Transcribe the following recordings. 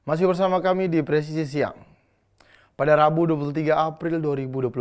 Masih bersama kami di Presisi Siang. Pada Rabu 23 April 2025,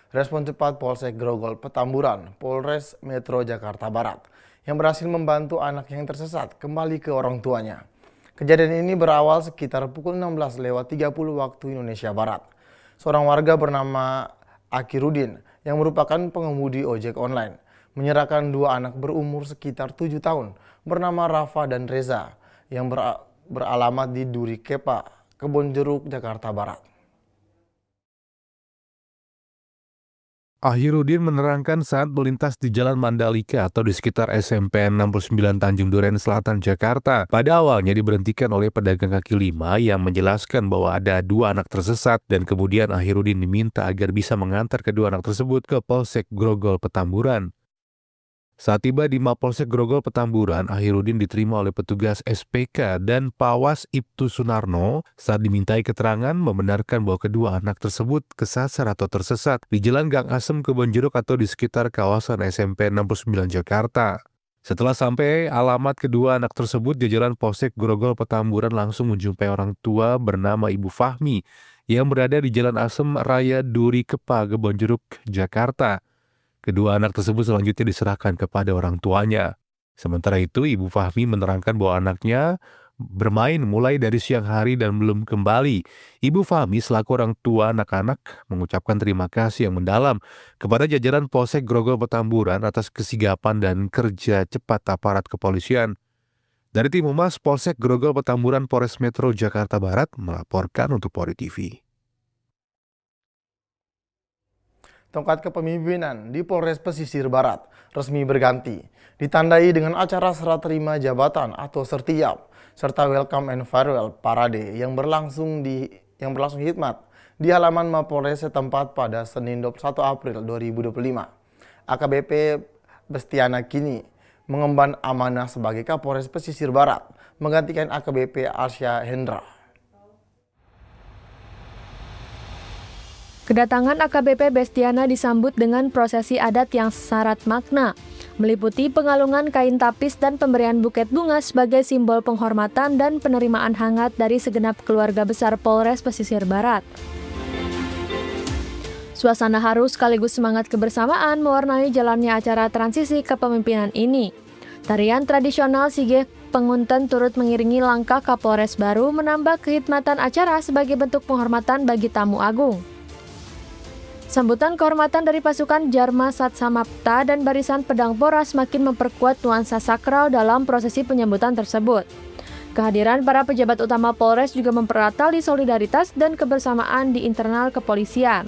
respon cepat Polsek Grogol Petamburan, Polres Metro Jakarta Barat, yang berhasil membantu anak yang tersesat kembali ke orang tuanya. Kejadian ini berawal sekitar pukul 16.30 waktu Indonesia Barat. Seorang warga bernama Akirudin yang merupakan pengemudi ojek online menyerahkan dua anak berumur sekitar 7 tahun bernama Rafa dan Reza yang beralamat di Duri Kepa, Kebonjeruk, Jakarta Barat. Akirudin menerangkan saat melintas di Jalan Mandalika atau di sekitar SMP 69 Tanjung Duren Selatan, Jakarta. Pada awalnya diberhentikan oleh pedagang kaki lima yang menjelaskan bahwa ada dua anak tersesat dan kemudian Akirudin diminta agar bisa mengantar kedua anak tersebut ke Polsek Grogol Petamburan. Saat tiba di Mapolsek Grogol Petamburan, Akirudin diterima oleh petugas SPK dan Pawas Ibtu Sunarno saat dimintai keterangan membenarkan bahwa kedua anak tersebut kesasar atau tersesat di Jalan Gang Asem Kebonjeruk atau di sekitar kawasan SMP 69 Jakarta. Setelah sampai alamat kedua anak tersebut, jajaran Polsek Grogol Petamburan langsung menjumpai orang tua bernama Ibu Fahmi yang berada di Jalan Asem Raya Duri Kepa, Kebonjeruk, Jakarta. Kedua anak tersebut selanjutnya diserahkan kepada orang tuanya. Sementara itu, Ibu Fahmi menerangkan bahwa anaknya bermain mulai dari siang hari dan belum kembali. Ibu Fahmi selaku orang tua anak-anak mengucapkan terima kasih yang mendalam kepada jajaran Polsek Grogol Petamburan atas kesigapan dan kerja cepat aparat kepolisian. Dari tim Humas Polsek Grogol Petamburan Polres Metro Jakarta Barat melaporkan untuk Polri TV. Tongkat kepemimpinan di Polres Pesisir Barat resmi berganti, ditandai dengan acara serah terima jabatan atau sertiap, serta welcome and farewell parade yang berlangsung hikmat di halaman Mapolres setempat pada Senin 21 April 2025. AKBP Bestiana kini mengemban amanah sebagai Kapolres Pesisir Barat, menggantikan AKBP Alsya Hendra. Kedatangan AKBP Bestiana disambut dengan prosesi adat yang syarat makna, meliputi pengalungan kain tapis dan pemberian buket bunga sebagai simbol penghormatan dan penerimaan hangat dari segenap keluarga besar Polres Pesisir Barat. Suasana haru sekaligus semangat kebersamaan mewarnai jalannya acara transisi kepemimpinan ini. Tarian tradisional Sigeh Pengunten turut mengiringi langkah Kapolres baru menambah kehikmatan acara sebagai bentuk penghormatan bagi tamu agung. Sambutan kehormatan dari pasukan Jarma Satsamapta dan barisan pedang Pora semakin memperkuat nuansa sakral dalam prosesi penyambutan tersebut. Kehadiran para pejabat utama Polres juga mempererat tali solidaritas dan kebersamaan di internal kepolisian.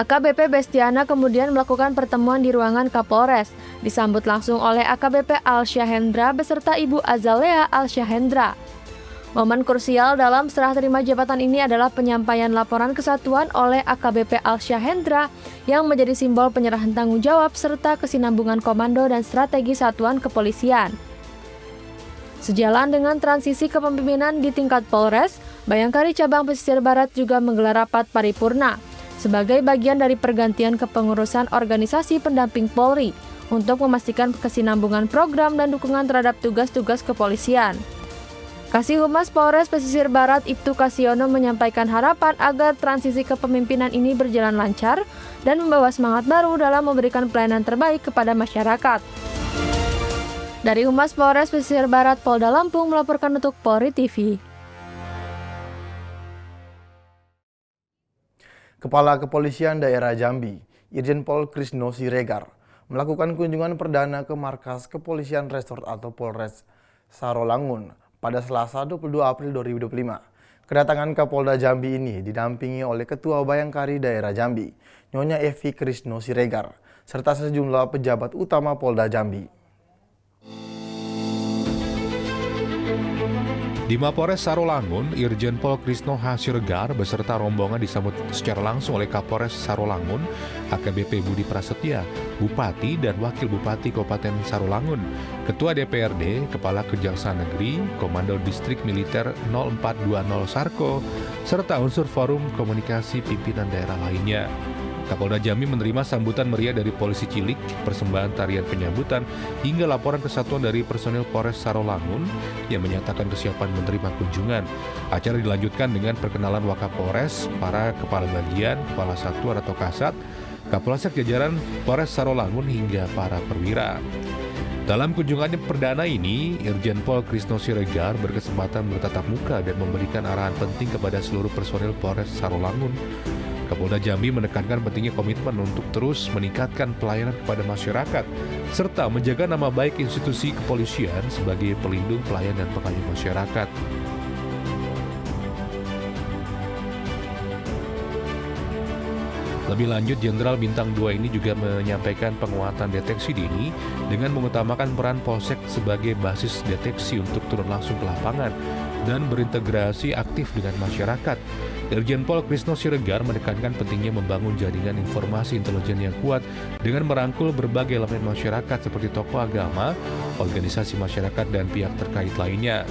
AKBP Bestiana kemudian melakukan pertemuan di ruangan Kapolres, disambut langsung oleh AKBP Alsya Hendra beserta Ibu Azalea Alsya Hendra. Momen krusial dalam serah terima jabatan ini adalah penyampaian laporan kesatuan oleh AKBP Alsya Hendra yang menjadi simbol penyerahan tanggung jawab serta kesinambungan komando dan strategi satuan kepolisian. Sejalan dengan transisi kepemimpinan di tingkat Polres, Bayangkari Cabang Pesisir Barat juga menggelar rapat paripurna sebagai bagian dari pergantian kepengurusan organisasi pendamping Polri untuk memastikan kesinambungan program dan dukungan terhadap tugas-tugas kepolisian. Kasih Humas Polres Pesisir Barat Ibtu Kasiono menyampaikan harapan agar transisi kepemimpinan ini berjalan lancar dan membawa semangat baru dalam memberikan pelayanan terbaik kepada masyarakat. Dari Humas Polres Pesisir Barat Polda Lampung melaporkan untuk Polri TV. Kepala Kepolisian Daerah Jambi, Irjen Pol Krisno Siregar, melakukan kunjungan perdana ke markas Kepolisian Resort atau Polres Sarolangun pada Selasa 22 April 2025. Kedatangan Kapolda Jambi ini didampingi oleh Ketua Bayangkari Daerah Jambi, Nyonya Evi Krisno Siregar, serta sejumlah pejabat utama Polda Jambi. Di Mapolres Sarolangun, Irjen Pol Krisno Siregar beserta rombongan disambut secara langsung oleh Kapolres Sarolangun, AKBP Budi Prasetya, Bupati dan Wakil Bupati Kabupaten Sarolangun, Ketua DPRD, Kepala Kejaksaan Negeri, Komando Distrik Militer 0420 Sarko, serta unsur forum komunikasi pimpinan daerah lainnya. Kapolda Jambi menerima sambutan meriah dari polisi cilik, persembahan tarian penyambutan, hingga laporan kesatuan dari personil Polres Sarolangun yang menyatakan kesiapan menerima kunjungan. Acara dilanjutkan dengan perkenalan Wakapolres, para kepala bagian, kepala satuan atau kasat, Kapolsek jajaran Polres Sarolangun hingga para perwira. Dalam kunjungannya perdana ini, Irjen Pol Krisno Siregar berkesempatan bertatap muka dan memberikan arahan penting kepada seluruh personil Polres Sarolangun. Kapolda Jambi menekankan pentingnya komitmen untuk terus meningkatkan pelayanan kepada masyarakat, serta menjaga nama baik institusi kepolisian sebagai pelindung, pelayan, dan pengayom masyarakat. Lebih lanjut, Jenderal Bintang 2 ini juga menyampaikan penguatan deteksi dini dengan mengutamakan peran Polsek sebagai basis deteksi untuk turun langsung ke lapangan dan berintegrasi aktif dengan masyarakat. Irjen Pol Krisno Siregar menekankan pentingnya membangun jaringan informasi intelijen yang kuat dengan merangkul berbagai elemen masyarakat seperti tokoh agama, organisasi masyarakat, dan pihak terkait lainnya.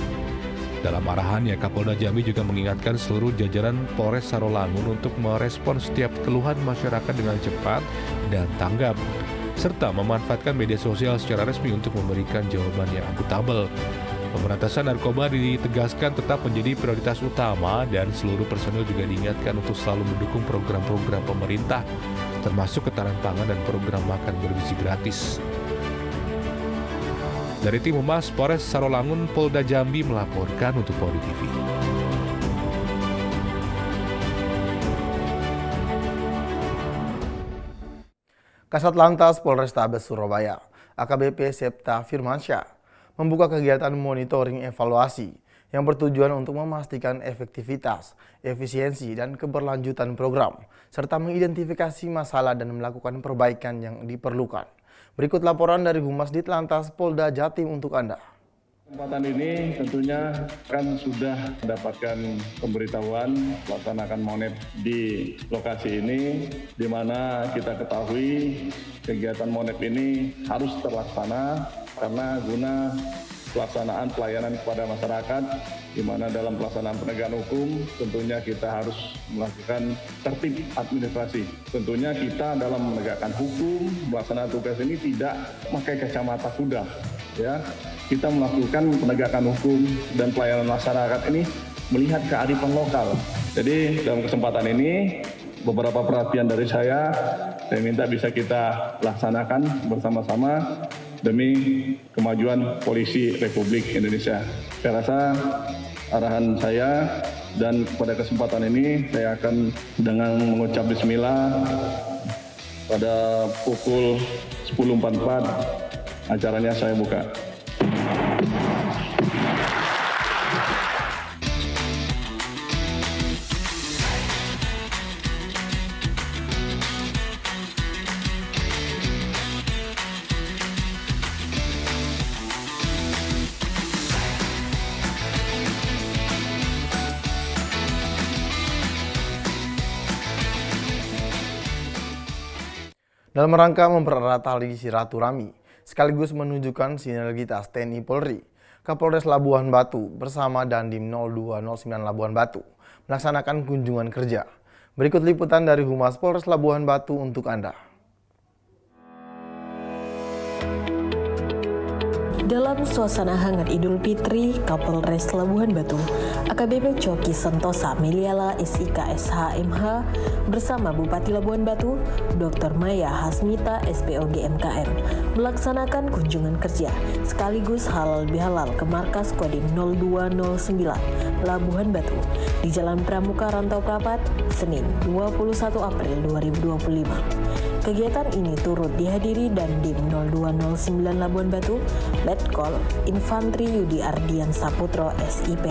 Dalam arahannya, Kapolda Jambi juga mengingatkan seluruh jajaran Polres Sarolangun untuk merespon setiap keluhan masyarakat dengan cepat dan tanggap, serta memanfaatkan media sosial secara resmi untuk memberikan jawaban yang akutabel. Pemberantasan narkoba ditegaskan tetap menjadi prioritas utama dan seluruh personel juga diingatkan untuk selalu mendukung program-program pemerintah, termasuk ketahanan pangan dan program makan bergizi gratis. Dari tim Humas Polres Sarolangun, Polda Jambi melaporkan untuk Polri TV. Kasat Lantas Polrestabes Surabaya, AKBP Septa Firmansyah, membuka kegiatan monitoring evaluasi yang bertujuan untuk memastikan efektivitas, efisiensi, dan keberlanjutan program, serta mengidentifikasi masalah dan melakukan perbaikan yang diperlukan. Berikut laporan dari Humas Ditlantas Polda Jatim untuk Anda. Kesempatan ini tentunya kan sudah mendapatkan pemberitahuan melaksanakan monet di lokasi ini, di mana kita ketahui kegiatan monet ini harus terlaksana karena guna pelaksanaan pelayanan kepada masyarakat, di mana dalam pelaksanaan penegakan hukum tentunya kita harus melakukan tertib administrasi. Tentunya kita dalam menegakkan hukum, melaksanakan tugas ini tidak memakai kacamata kuda, ya. Kita melakukan penegakan hukum dan pelayanan masyarakat ini melihat kearifan lokal. Jadi dalam kesempatan ini beberapa perhatian dari saya minta bisa kita laksanakan bersama-sama demi kemajuan Polisi Republik Indonesia. Saya rasa arahan saya dan pada kesempatan ini saya akan dengan mengucap bismillah pada pukul 10.44 acaranya saya buka. Dalam rangka mempererat tali silaturahmi, sekaligus menunjukkan sinergitas TNI Polri, Kapolres Labuhan Batu bersama Dandim 0209 Labuhan Batu melaksanakan kunjungan kerja. Berikut liputan dari Humas Polres Labuhan Batu untuk Anda. Dalam suasana hangat Idul Fitri, Kapolres Labuhan Batu, AKBP Coki Sentosa Meliala SIK SHMH bersama Bupati Labuhan Batu, Dr. Maya Hasmita SPOG MKM melaksanakan kunjungan kerja sekaligus halal bihalal ke markas Kodim 0209 Labuhan Batu di Jalan Pramuka Rantau Prapat, Senin 21 April 2025. Kegiatan ini turut dihadiri Dandim 0209 Labuhan Batu, Letkol Infantri Yudi Ardian Saputro SIP,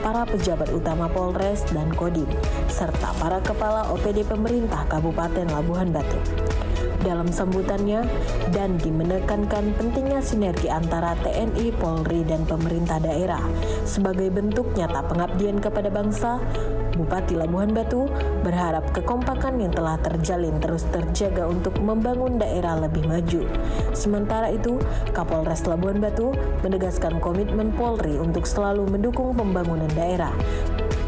para pejabat utama Polres dan Kodim, serta para kepala OPD pemerintah Kabupaten Labuhan Batu. Dalam sambutannya, Dandim menekankan pentingnya sinergi antara TNI, Polri, dan pemerintah daerah sebagai bentuk nyata pengabdian kepada bangsa. Bupati Labuhan Batu berharap kekompakan yang telah terjalin terus terjaga untuk membangun daerah lebih maju. Sementara itu, Kapolres Labuhan Batu menegaskan komitmen Polri untuk selalu mendukung pembangunan daerah.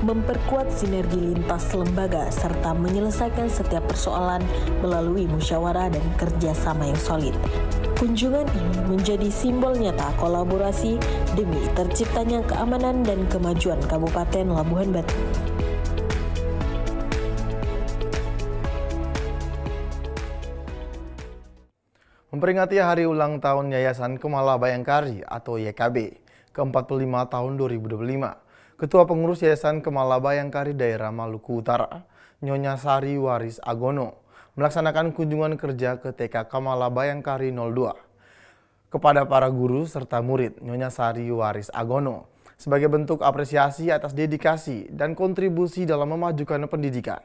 memperkuat sinergi lintas lembaga, serta menyelesaikan setiap persoalan melalui musyawarah dan kerjasama yang solid. Kunjungan ini menjadi simbol nyata kolaborasi demi terciptanya keamanan dan kemajuan Kabupaten Labuhan Batu. Memperingati hari ulang tahun Yayasan Kemala Bayangkari atau YKB ke-45 tahun 2025, Ketua Pengurus Yayasan Kemala Bayangkari Daerah Maluku Utara, Nyonya Sari Waris Agono, melaksanakan kunjungan kerja ke TK Kemala Bayangkari 02 kepada para guru serta murid. Nyonya Sari Waris Agono sebagai bentuk apresiasi atas dedikasi dan kontribusi dalam memajukan pendidikan.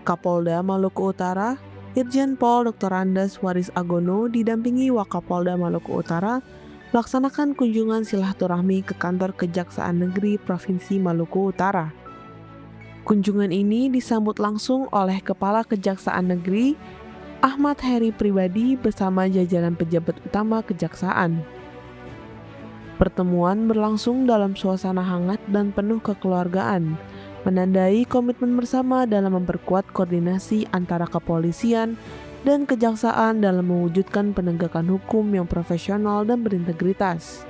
Kapolda Maluku Utara, Irjen Pol Dr. Andes Waris Agono didampingi Wakapolda Maluku Utara melaksanakan kunjungan silaturahmi ke kantor Kejaksaan Negeri Provinsi Maluku Utara. Kunjungan ini disambut langsung oleh Kepala Kejaksaan Negeri Ahmad Heri Pribadi bersama jajaran pejabat utama Kejaksaan. Pertemuan berlangsung dalam suasana hangat dan penuh kekeluargaan, menandai komitmen bersama dalam memperkuat koordinasi antara kepolisian dan kejaksaan dalam mewujudkan penegakan hukum yang profesional dan berintegritas.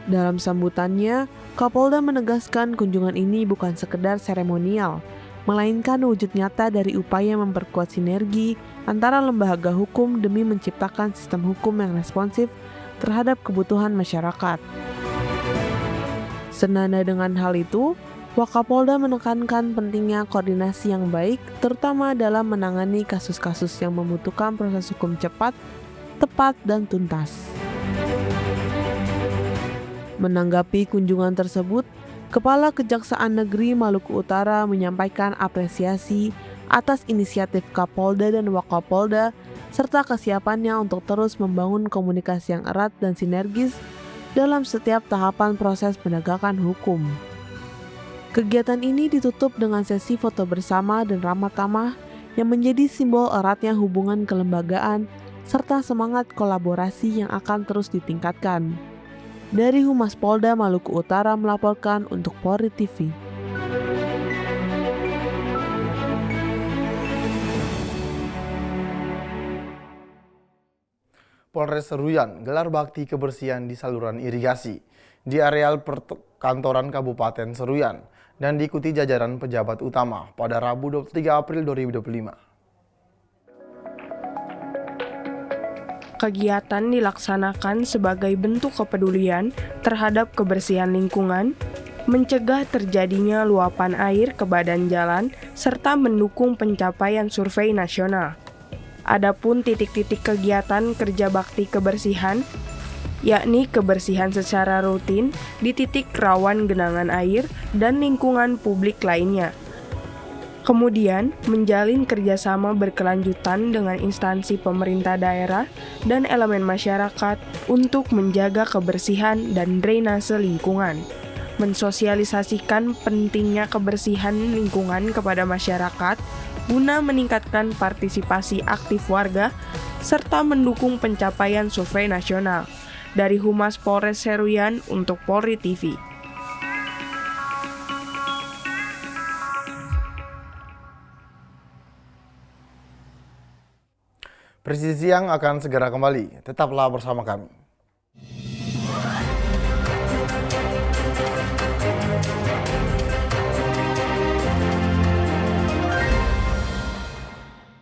Dalam sambutannya, Kapolda menegaskan kunjungan ini bukan sekedar seremonial, melainkan wujud nyata dari upaya memperkuat sinergi antara lembaga hukum demi menciptakan sistem hukum yang responsif terhadap kebutuhan masyarakat. Senada dengan hal itu, Wakapolda menekankan pentingnya koordinasi yang baik, terutama dalam menangani kasus-kasus yang membutuhkan proses hukum cepat, tepat, dan tuntas. Menanggapi kunjungan tersebut, Kepala Kejaksaan Negeri Maluku Utara menyampaikan apresiasi atas inisiatif Kapolda dan Wakapolda, serta kesiapannya untuk terus membangun komunikasi yang erat dan sinergis dalam setiap tahapan proses penegakan hukum. Kegiatan ini ditutup dengan sesi foto bersama dan ramah tamah yang menjadi simbol eratnya hubungan kelembagaan serta semangat kolaborasi yang akan terus ditingkatkan. Dari Humas Polda Maluku Utara melaporkan untuk Polri TV. Polres Seruyan gelar bakti kebersihan di saluran irigasi di areal perkantoran Kabupaten Seruyan dan diikuti jajaran pejabat utama pada Rabu 23 April 2025. Kegiatan dilaksanakan sebagai bentuk kepedulian terhadap kebersihan lingkungan, mencegah terjadinya luapan air ke badan jalan, serta mendukung pencapaian survei nasional. Adapun titik-titik kegiatan kerja bakti kebersihan, yakni kebersihan secara rutin di titik rawan genangan air dan lingkungan publik lainnya. Kemudian, menjalin kerjasama berkelanjutan dengan instansi pemerintah daerah dan elemen masyarakat untuk menjaga kebersihan dan drainase lingkungan. Mensosialisasikan pentingnya kebersihan lingkungan kepada masyarakat guna meningkatkan partisipasi aktif warga serta mendukung pencapaian survei nasional. Dari Humas Polres Seruyan untuk Polri TV. Presisi Siang akan segera kembali. Tetaplah bersama kami.